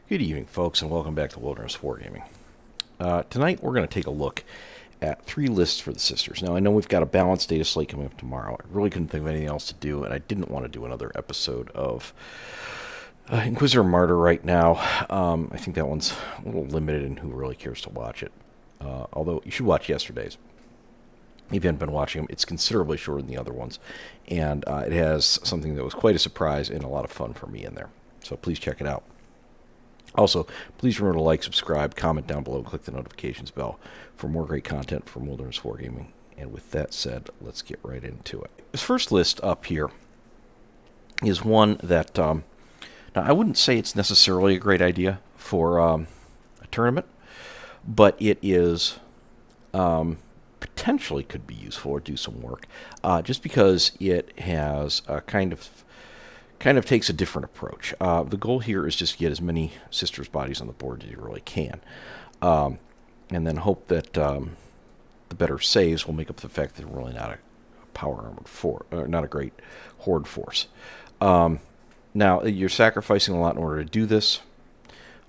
Good evening, folks, and welcome back to Wilderness Wargaming. Tonight, we're going to take a look at 3 lists for the sisters. Now, I know we've got a balanced data slate coming up tomorrow. I really couldn't think of anything else to do, and I didn't want to do another episode of Inquisitor Martyr right now. I think that one's a little limited in who really cares to watch it. Although, you should watch yesterday's. If you haven't been watching them, it's considerably shorter than the other ones, and it has something that was quite a surprise and a lot of fun for me in there. So please check it out. Also, please remember to like, subscribe, comment down below, click the notifications bell for more great content from Wilderness Wargaming. And with that said, let's get right into it. This first list up here is one that, now I wouldn't say it's necessarily a great idea for a tournament, but it is potentially could be useful or do some work, just because it has a kind of takes a different approach. The goal here is just to get as many sisters' bodies on the board as you really can, and then hope that the better saves will make up the fact that they're really not a power armored force, or not a great horde force. Now, you're sacrificing a lot in order to do this,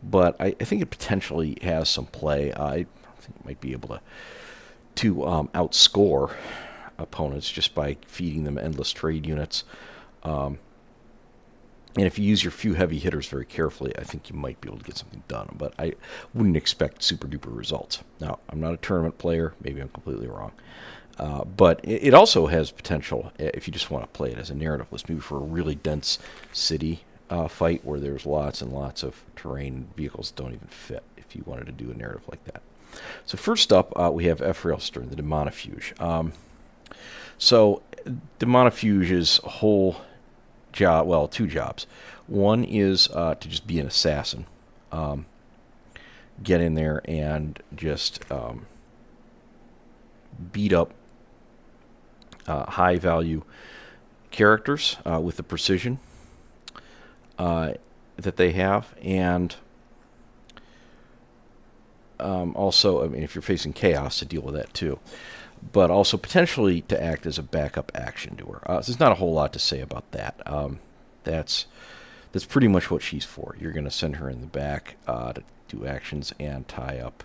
but I think it potentially has some play. I think it might be able to outscore opponents just by feeding them endless trade units. And if you use your few heavy hitters very carefully, I think you might be able to get something done. But I wouldn't expect super-duper results. Now, I'm not a tournament player. Maybe I'm completely wrong. But it also has potential if you just want to play it as a narrative list, maybe for a really dense city fight where there's lots and lots of terrain. Vehicles don't even fit if you wanted to do a narrative like that. So first up, we have Ephrael Stern, the Demonifuge. So Demonifuge's whole job, well, 2 jobs. One is to just be an assassin. Get in there and just beat up high-value characters with the precision that they have. And also, I mean, if you're facing chaos, to deal with that too. But also potentially to act as a backup action doer. So there's not a whole lot to say about that. That's pretty much what she's for. You're going to send her in the back to do actions and tie up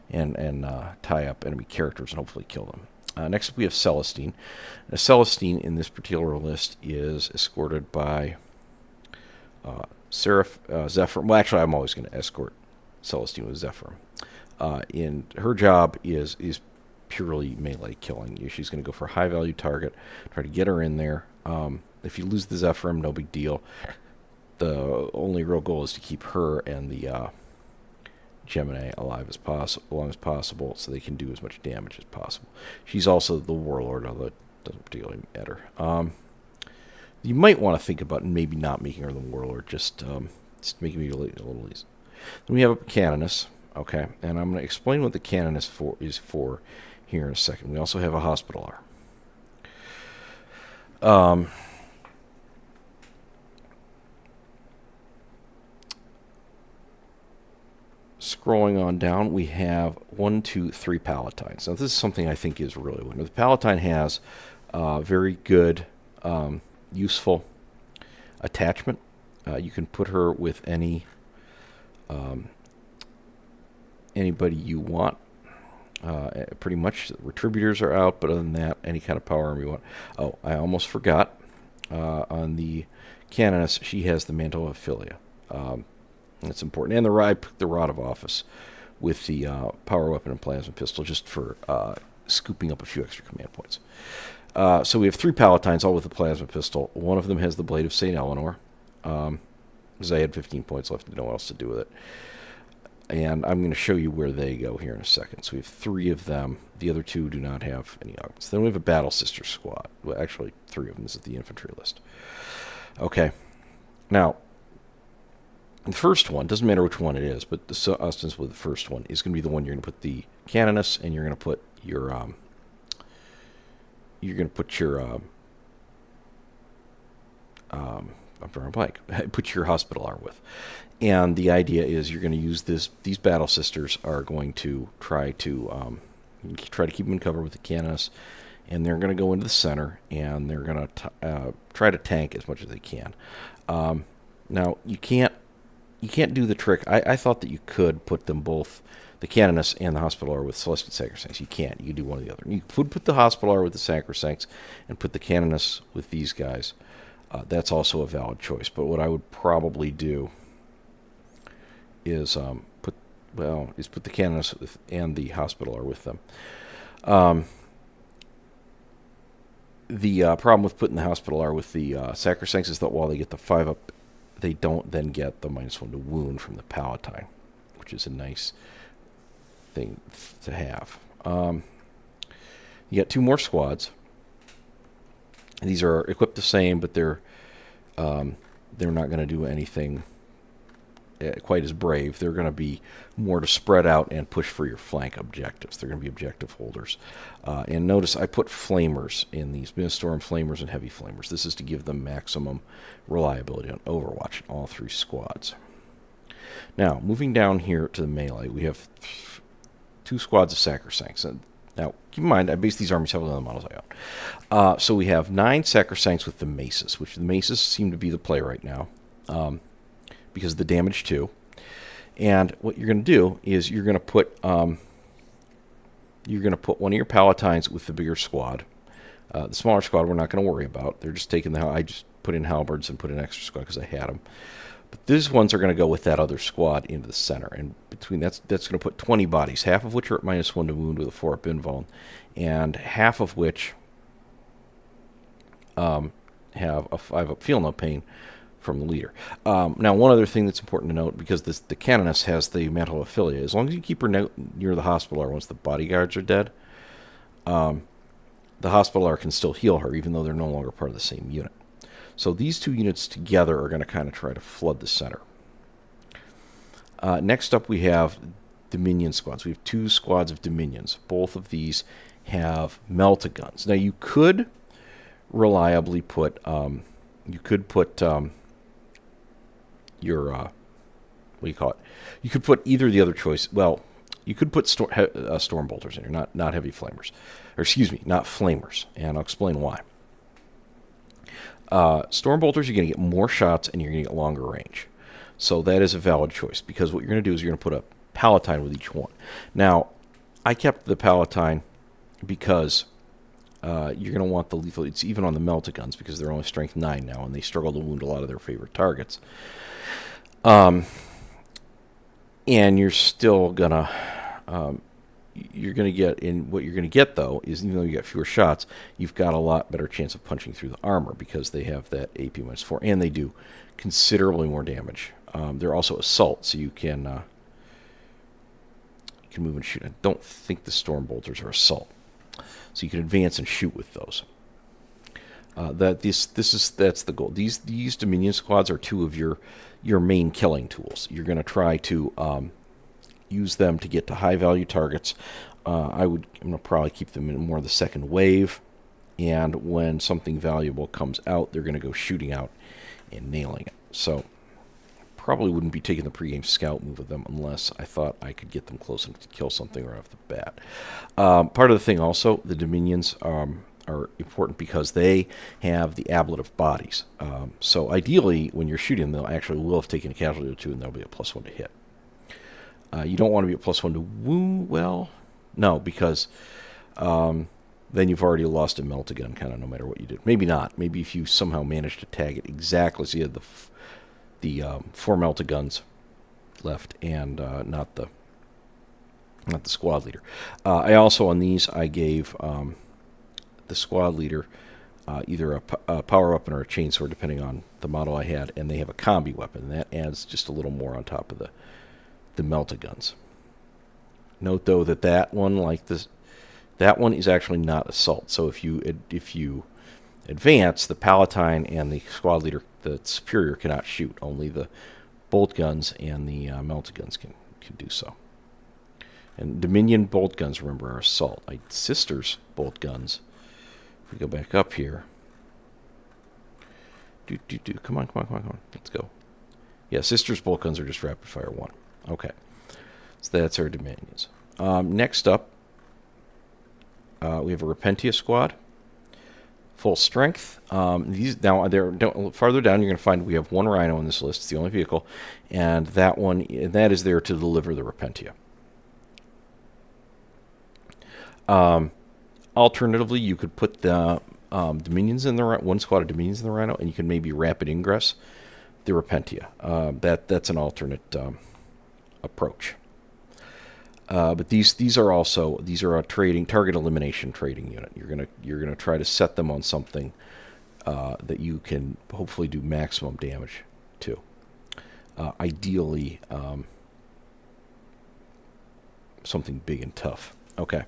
enemy characters and hopefully kill them. Next up we have Celestine. Now, Celestine in this particular list is escorted by Zephyr. Well, actually, I'm always going to escort Celestine with Zephyr. In her job is purely melee killing. She's going to go for a high-value target, try to get her in there. If you lose the Zephyrim, no big deal. The only real goal is to keep her and the Gemini alive as long as possible, so they can do as much damage as possible. She's also the warlord, although it doesn't particularly matter. You might want to think about maybe not making her the warlord, just making me a little easy. Then we have a Canoness, okay, and I'm going to explain what the Canoness is for here in a second. We also have a Hospitaller. Scrolling on down, we have 1, 2, 3 Palatines. Now, this is something I think is really wonderful. The Palatine has very good, useful attachment. You can put her with anybody you want. Pretty much, Retributors are out, but other than that, any kind of power armor you want. Oh, I almost forgot. On the Canoness, she has the Mantle of Philia. That's important. And the Rod of Office with the power weapon and plasma pistol, just for scooping up a few extra command points. So we have 3 Palatines, all with the plasma pistol. One of them has the Blade of St. Eleanor, because I had 15 points left to know what else to do with it. And I'm going to show you where they go here in a second. So we have 3 of them. The other 2 do not have any augments. Then we have a Battle Sister squad. Well, actually, 3 of them. This is the infantry list. Okay. Now, the first one, doesn't matter which one it is, but ostensibly the first one is going to be the one you're going to put the Canoness, and you're going to put your I'm drawing a blank. Put your Hospitaller with. And the idea is you're going to use these Battle Sisters are going to try to keep them in cover with the Canoness, and they're going to go into the center, and they're going to try to tank as much as they can. Now, you can't you can't do the trick. I thought that you could put them both, the Canonus and the Hospitaller, with Celestial Sacrosancts. You can't. You can do one or the other. You could put the Hospitaller with the Sacrosancts and put the Canonus with these guys. That's also a valid choice. But what I would probably do is put the Canonus and the Hospitaller with them. The problem with putting the Hospitaller with the Sacrosancts is that while they get the 5 up, they don't then get the -1 to wound from the Palatine, which is a nice thing to have. You got 2 more squads. These are equipped the same, but they're not going to do anything quite as brave. They're going to be more to spread out and push for your flank objectives. They're going to be objective holders. And notice I put flamers in these, Storm flamers and heavy flamers. This is to give them maximum reliability on Overwatch in all 3 squads. Now, moving down here to the melee, we have 2 squads of Sacrosancts. And now, keep in mind, I base these armies heavily on the models I own. So we have 9 Sacrosancts with the Maces, which the Maces seem to be the play right now. Because of the damage too. And what you're going to do is you're going to put one of your Palatines with the bigger squad. The smaller squad we're not going to worry about. They're just taking I just put in halberds and put in extra squad because I had them. But these ones are going to go with that other squad into the center, and between that's going to put 20 bodies, half of which are at -1 to wound with a 4 up invuln, and half of which have a 5 up feel no pain from the leader. Now, one other thing that's important to note, because the Canoness has the Mantle of Affiliate, as long as you keep her near the Hospitaller once the bodyguards are dead, the Hospitaller can still heal her, even though they're no longer part of the same unit. So these 2 units together are going to kind of try to flood the center. Next up, we have Dominion squads. We have 2 squads of Dominions. Both of these have melt-a-guns. Now, you could reliably put... your what do you call it? You could put either the other choice. Well, you could put storm bolters in here, not heavy flamers, or excuse me, not flamers, and I'll explain why. Storm bolters, you're going to get more shots and you're going to get longer range, so that is a valid choice, because what you're going to do is you're going to put a Palatine with each one. Now, I kept the Palatine because you're going to want the lethal. It's even on the melt-a-guns because they're only strength 9 now, and they struggle to wound a lot of their favorite targets. And you're still gonna get in. What you're gonna get though is, even though you get fewer shots, you've got a lot better chance of punching through the armor because they have that AP -4, and they do considerably more damage. They're also assault, so you can move and shoot. I don't think the storm bolters are assault, so you can advance and shoot with those. That's the goal. These Dominion squads are 2 of your main killing tools. You're going to try to use them to get to high value targets. I'm going to probably keep them in more of the second wave, and when something valuable comes out, they're going to go shooting out and nailing it. So probably wouldn't be taking the pregame scout move with them unless I thought I could get them close enough to kill something right off the bat. Part of the thing also, the Dominions are important because they have the ablative bodies. So ideally, when you're shooting, they'll actually will have taken a casualty or 2, and there'll be a +1 to hit. You don't want to be a +1 to wound. Well, no, because then you've already lost a melt-a-gun, kind of, no matter what you do. Maybe not. Maybe if you somehow manage to tag it exactly, so you had the 4 melt-a-guns left, and not the squad leader. I also, on these, I gave the squad leader either a power weapon or a chainsword, depending on the model I had, and they have a combi weapon, and that adds just a little more on top of the melt-a-guns. Note though that one, like this, that one is actually not assault. So if you advance, the Palatine and the squad leader, the superior, cannot shoot. Only the bolt guns and the melt-a-guns can do so. And Dominion bolt guns, remember, are assault. Sisters bolt guns, if we go back up here. Come on. Let's go. Yeah, Sisters bolt guns are just rapid fire 1. Okay. So that's our Dominions. Next up, we have a Repentia squad. full strength. These now farther down, you're going to find we have one Rhino in this list. It's the only vehicle, and that is there to deliver the Repentia. Alternatively, you could put the Dominions in the one squad of Dominions in the Rhino, and you can maybe rapid ingress the Repentia. That's an alternate approach. But these are a target elimination trading unit. You're gonna try to set them on something that you can hopefully do maximum damage to. Ideally, something big and tough. Okay.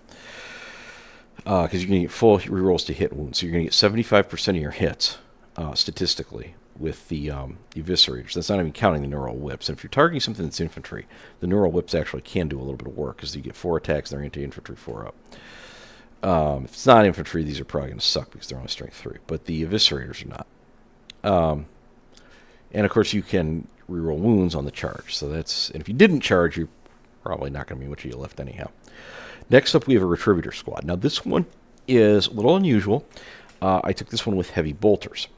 Because you're going to get full rerolls to hit wounds. So you're going to get 75% of your hits, statistically, with the Eviscerators. That's not even counting the Neural Whips. And if you're targeting something that's infantry, the Neural Whips actually can do a little bit of work, because you get 4 attacks, they're anti-infantry 4 up. If it's not infantry, these are probably going to suck, because they're only strength 3. But the Eviscerators are not. And, of course, you can reroll wounds on the charge. And if you didn't charge, you're probably not going to be much of you left anyhow. Next up, we have a Retributor squad. Now, this one is a little unusual. I took this one with heavy bolters.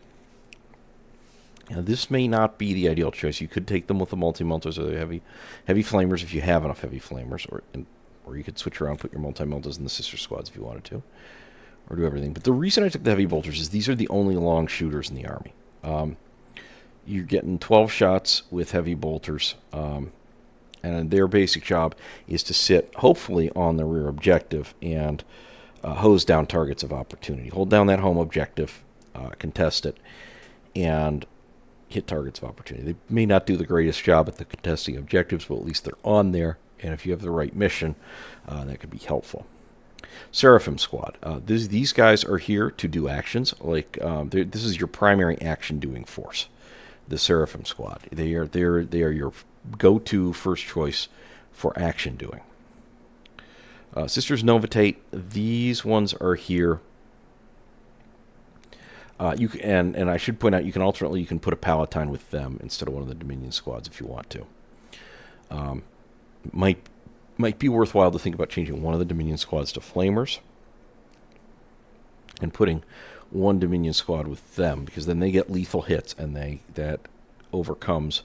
Now, this may not be the ideal choice. You could take them with the multi-meltas or the heavy flamers if you have enough heavy flamers, or you could switch around, put your multi-meltas in the sister squads if you wanted to, or do everything. But the reason I took the heavy bolters is these are the only long shooters in the army. You're getting 12 shots with heavy bolters. And their basic job is to sit, hopefully, on the rear objective and hose down targets of opportunity. Hold down that home objective, contest it, and hit targets of opportunity. They may not do the greatest job at the contesting objectives, but at least they're on there. And if you have the right mission, that could be helpful. Seraphim Squad. These guys are here to do actions. This is your primary action-doing force. The Seraphim Squad. They are your go-to first choice for action doing. Sisters Novitate, these ones are here. And I should point out, you can put a Palatine with them instead of one of the Dominion squads if you want to. Might be worthwhile to think about changing one of the Dominion squads to Flamers and putting one Dominion squad with them, because then they get lethal hits, and that overcomes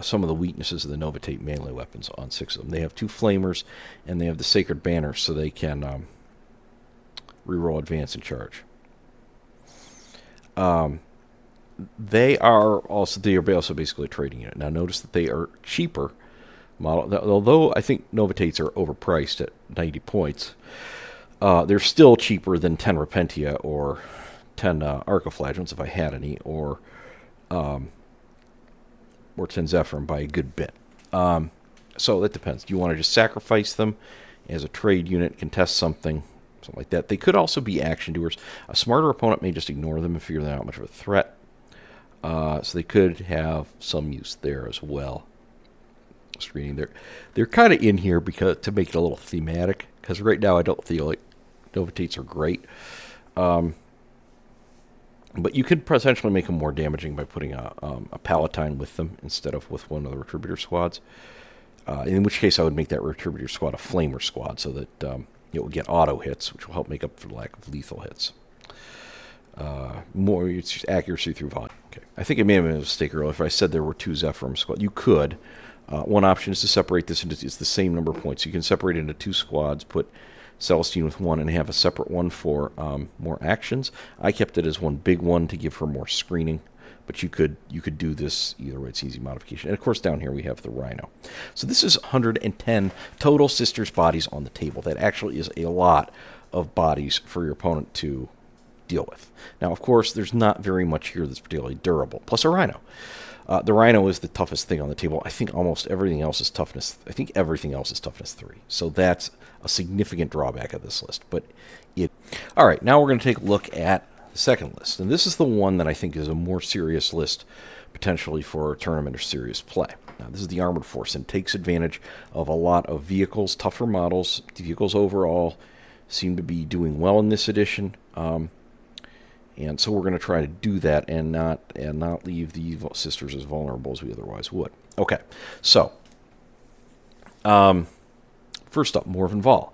some of the weaknesses of the Novitate melee weapons on 6 of them. They have 2 Flamers, and they have the Sacred Banner, so they can reroll advance and charge. They are also basically a trading unit. Now, notice that they are cheaper model. Although I think Novitates are overpriced at 90 points, they're still cheaper than 10 Repentia or 10 Arcoflagellants, if I had any, or 10 Zephyrin by a good bit. So that depends. Do you want to just sacrifice them as a trade unit, contest something like that? They could also be action doers. A smarter opponent may just ignore them and figure they're not much of a threat. So they could have some use there as well. Screening, they're kind of in here because to make it a little thematic. Because right now I don't feel like Novitates are great. But you could potentially make them more damaging by putting a Palatine with them instead of with one of the Retributor squads. In which case I would make that Retributor squad a Flamer squad so that it will get auto hits, which will help make up for the lack of lethal hits. More it's just accuracy through volume. Okay. I think I may have made a mistake earlier if I said there were 2 Zephyrim squads. You could. One option is to separate this into it's the same number of points. You can separate it into 2 squads, put Celestine with 1, and have a separate one for more actions. I kept it as one big one to give her more screening, but you could do this either way. It's easy modification. And of course down here we have the Rhino. So this is 110 total sisters bodies on the table. That actually is a lot of bodies for your opponent to deal with. Now, of course, there's not very much here that's particularly durable. Plus a Rhino. The Rhino is the toughest thing on the table. I think almost everything else is toughness. I think everything else is toughness 3. So that's a significant drawback of this list. All right, now we're going to take a look at the second list. And this is the one that I think is a more serious list, potentially for a tournament or serious play. Now, this is the Armored Force, and takes advantage of a lot of vehicles, tougher models. The vehicles overall seem to be doing well in this edition. And so we're going to try to do that and not leave the sisters as vulnerable as we otherwise would. Okay, so first up, Morvenn Vahl.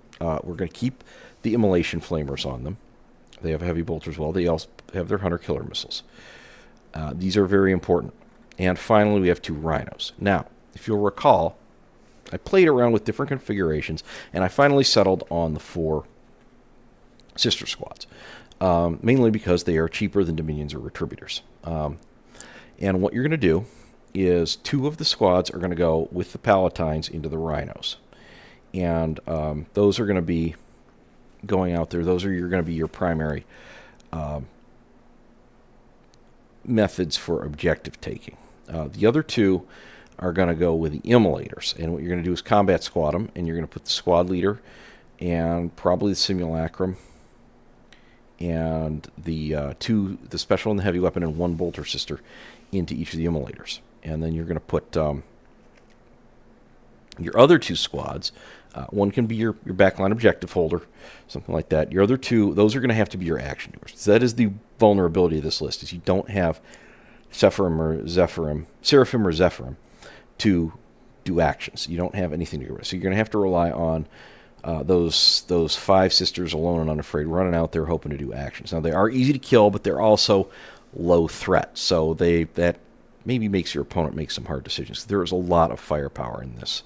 we're going to keep the immolation flamers on them. They have a heavy bolter as well. They also have their hunter killer missiles. These are very important. And finally, we have 2 rhinos. Now, if you'll recall, I played around with different configurations, and I finally settled on the 4 sister squads, mainly because they are cheaper than Dominions or Retributors. And what you're going to do is 2 of the squads are going to go with the Palatines into the rhinos. And those are going to be going out there. Those are going to be your primary methods for objective taking. The other 2 are going to go with the immolators. And what you're going to do is combat squad them, and you're going to put the squad leader and probably the simulacrum and the special and the heavy weapon and 1 bolter sister into each of the immolators. And then you're going to put your other 2 squads. One can be your backline objective holder, something like that. Your other 2, those are going to have to be your action doers. So that is the vulnerability of this list, is you don't have Seraphim or Zephyrim to do actions. You don't have anything to do with. So you're going to have to rely on those 5 sisters alone and unafraid running out there hoping to do actions. Now, they are easy to kill, but they're also low threat. So that maybe makes your opponent make some hard decisions. There is a lot of firepower in this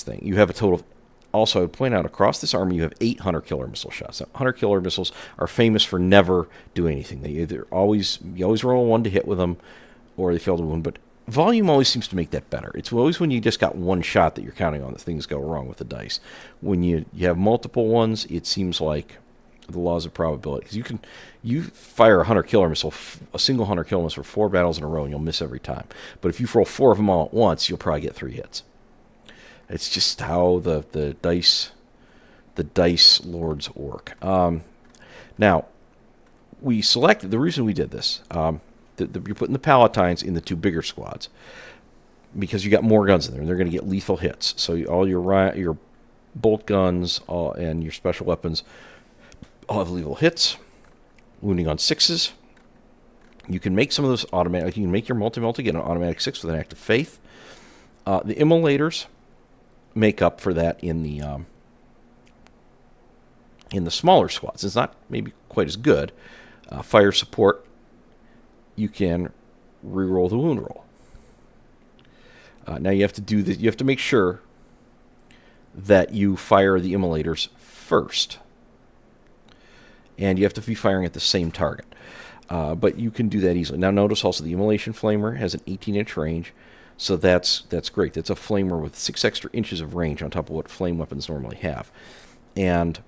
thing. You have a total of, also I would point out, across this army you have 8 hunter killer missile shots. Now, hunter killer missiles are famous for never doing anything. They you always roll 1 to hit with them, or they fail to wound. But volume always seems to make that better. It's always when you just got 1 shot that you're counting on that things go wrong with the dice. When you have multiple ones, it seems like the laws of probability. Because you fire a hunter killer missile, a single hunter killer missile for 4 battles in a row, and you'll miss every time. But if you roll 4 of them all at once, you'll probably get 3 hits. It's just how the dice lords work. Now, we selected, the reason we did this, you're putting the Palatines in the 2 bigger squads because you got more guns in there, and they're going to get lethal hits. So all your bolt guns and your special weapons all have lethal hits, wounding on 6s. You can make some of those automatic. You can make your multi-multi get an automatic 6 with an act of faith. The immolators make up for that in the smaller squads. It's not maybe quite as good. Fire support, you can reroll the wound roll. Now you have to do this. You have to make sure that you fire the immolators first, and you have to be firing at the same target. But you can do that easily. Now notice also the immolation flamer has an 18-inch range. So that's great. That's a flamer with 6 extra inches of range on top of what flame weapons normally have. And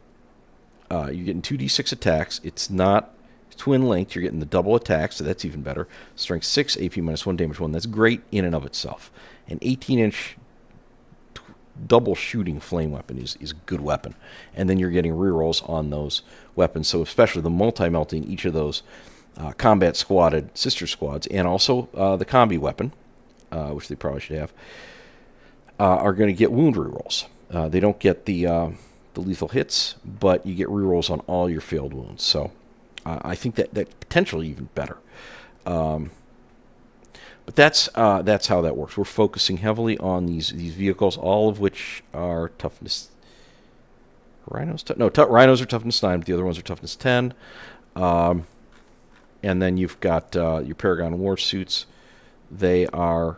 you're getting 2d6 attacks. It's not twin linked. You're getting the double attack, so that's even better. Strength 6, AP -1, damage 1. That's great in and of itself. An 18-inch double shooting flame weapon is a good weapon. And then you're getting rerolls on those weapons. So especially the multi-melting, each of those combat squadded sister squads, and also the combi weapon, which they probably should have, are going to get wound rerolls. They don't get the lethal hits, but you get rerolls on all your failed wounds. So I think that potentially even better. But that's how that works. We're focusing heavily on these vehicles, all of which are toughness. Rhinos are toughness 9, but the other ones are toughness 10. And then you've got your Paragon war suits. They are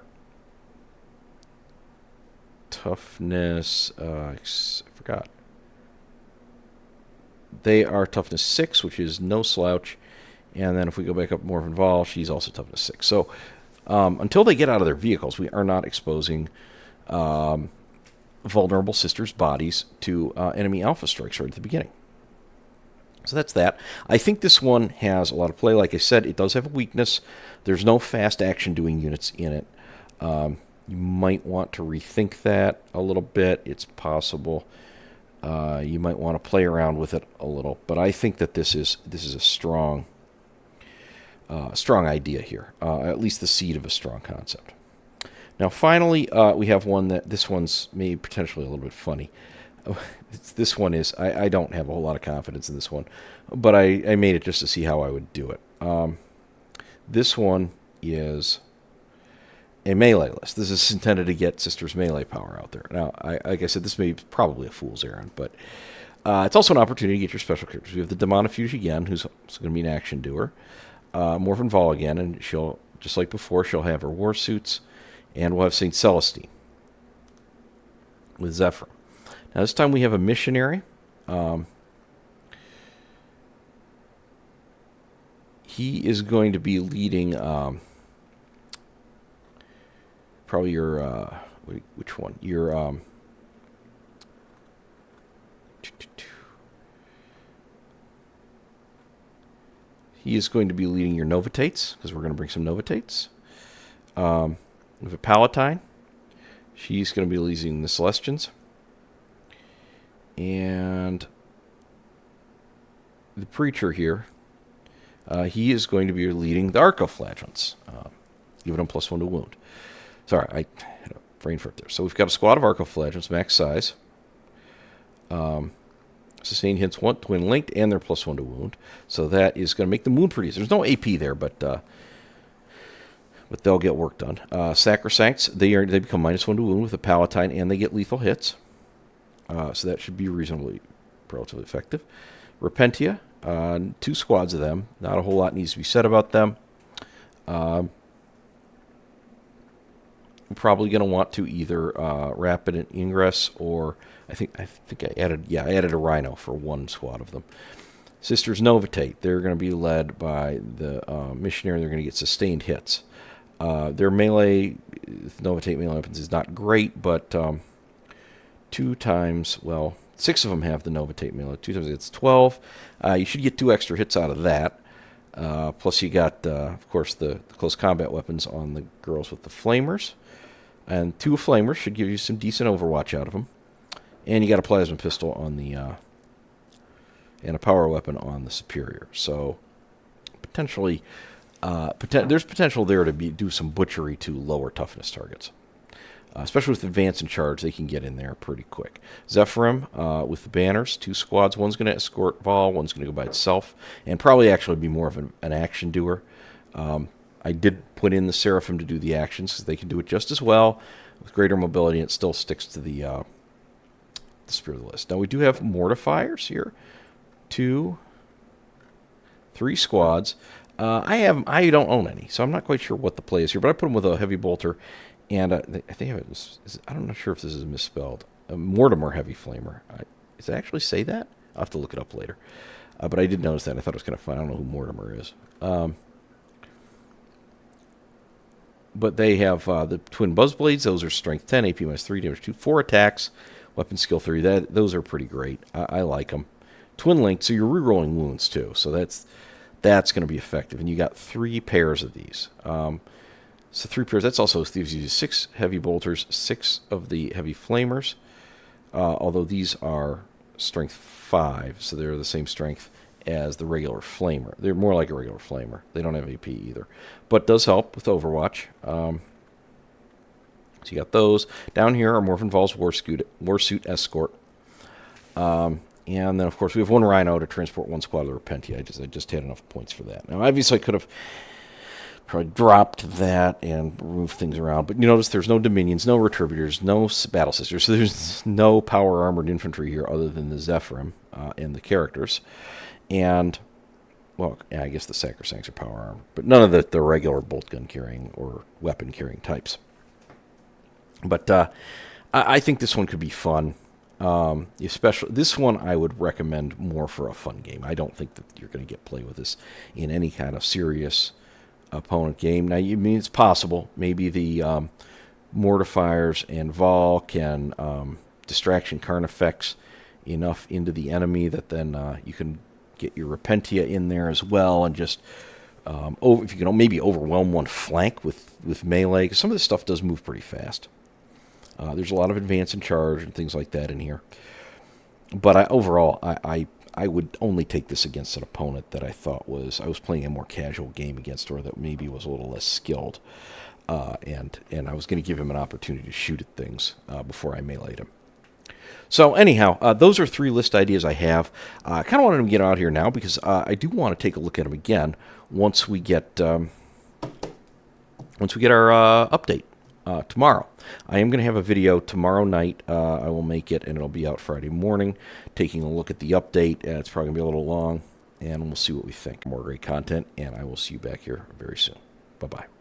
toughness. I forgot. They are toughness 6, which is no slouch. And then if we go back up, Morphin Vol, she's also toughness 6. So until they get out of their vehicles, we are not exposing vulnerable sisters' bodies to enemy alpha strikes right at the beginning. So that's that. I think this one has a lot of play. Like I said, it does have a weakness. There's no fast action doing units in it. You might want to rethink that a little bit. It's possible. You might want to play around with it a little. But I think that this is a strong idea here. At least the seed of a strong concept. Now, finally, we have one this one's maybe potentially a little bit funny. This one is, I don't have a whole lot of confidence in this one, but I made it just to see how I would do it. This one is a melee list. This is intended to get Sister's melee power out there. Now, like I said, this may be probably a fool's errand, but it's also an opportunity to get your special characters. We have the Demonofuge again, who's also going to be an action doer. Morphin Vol again, and she'll, just like before, she'll have her war suits, and we'll have St. Celestine with Zephyr. Now, this time we have a missionary. He is going to be leading probably your which one? Your he is going to be leading your Novitates, because we're going to bring some Novitates. With a Palatine, she's going to be leading the Celestians. And the Preacher here, he is going to be leading the Arcoflagellants, giving them +1 to wound. Sorry, I had a brain fart there. So we've got a squad of Arcoflagellants, max size. Sustained hits, twin linked, and they're +1 to wound. So that is going to make them wound pretty easy. There's no AP there, but they'll get work done. Sacrosancts, they become -1 to wound with a Palatine, and they get lethal hits. So that should be relatively effective. Repentia, 2 squads of them. Not a whole lot needs to be said about them. I'm probably going to want to either Rapid Ingress, or I think I added a Rhino for 1 squad of them. Sisters Novitate, they're going to be led by the missionary. They're going to get sustained hits. Their melee, Novitate melee weapons is not great, but 2 times, well, 6 of them have the Novitate melee. 2 times it's 12. You should get 2 extra hits out of that. Plus you got, of course, the close combat weapons on the girls with the Flamers. And 2 Flamers should give you some decent overwatch out of them. And you got a plasma pistol on the, and a power weapon on the Superior. So, potentially, there's potential there to do some butchery to lower toughness targets. Especially with Advance and Charge, they can get in there pretty quick. Zephyrim, with the banners, 2 squads. One's going to escort Vol, one's going to go by itself, and probably actually be more of an action doer. I did put in the Seraphim to do the actions, because they can do it just as well with greater mobility, and it still sticks to the Spirit of the list. Now, we do have Mortifiers here. 2, 3 squads. I don't own any, so I'm not quite sure what the play is here, but I put them with a Heavy Bolter, and I think I'm not sure if this is misspelled. A Mortimer Heavy Flamer. Does it actually say that? I'll have to look it up later. But I did notice that. I thought it was kind of fun. I don't know who Mortimer is. But they have the Twin Buzzblades. Those are Strength 10, AP -3, damage 2, 4 attacks, Weapon Skill 3. Those are pretty great. I like them. Twin Linked, so you're rerolling wounds too. So that's going to be effective. And you got 3 pairs of these. So 3 pairs. That's also gives you 6 Heavy Bolters, 6 of the Heavy Flamers. Although these are Strength 5, so they're the same strength as the regular Flamer. They're more like a regular Flamer. They don't have AP either. But does help with Overwatch. So you got those. Down here are Morphin Vol's Warsuit Escort. And then, of course, we have 1 Rhino to transport 1 squad of Repentia. I just had enough points for that. Now, obviously, I could have probably dropped that and moved things around. But you notice there's no Dominions, no Retributors, no Battle Sisters. So there's no power armored infantry here other than the Zephyrim and the characters. And, well, yeah, I guess the Sacrosancts are power armored. But none of the regular bolt gun carrying or weapon carrying types. But I think this one could be fun. Especially this one, I would recommend more for a fun game. I don't think that you're going to get play with this in any kind of serious opponent game. Now, it's possible. Maybe the Mortifiers and Vol can distraction Carnifex enough into the enemy that then you can get your Repentia in there as well, and just if you can maybe overwhelm one flank with melee, 'cause some of this stuff does move pretty fast. There's a lot of Advance and Charge and things like that in here. But overall, I would only take this against an opponent that I thought I was playing a more casual game against, or that maybe was a little less skilled. And I was going to give him an opportunity to shoot at things before I meleeed him. So anyhow, those are 3 list ideas I have. I kind of wanted to get out here now because I do want to take a look at them again once we get our update. tomorrow. I am going to have a video tomorrow night. I will make it, and it'll be out Friday morning, taking a look at the update. It's probably going to be a little long, and we'll see what we think. More great content, and I will see you back here very soon. Bye-bye.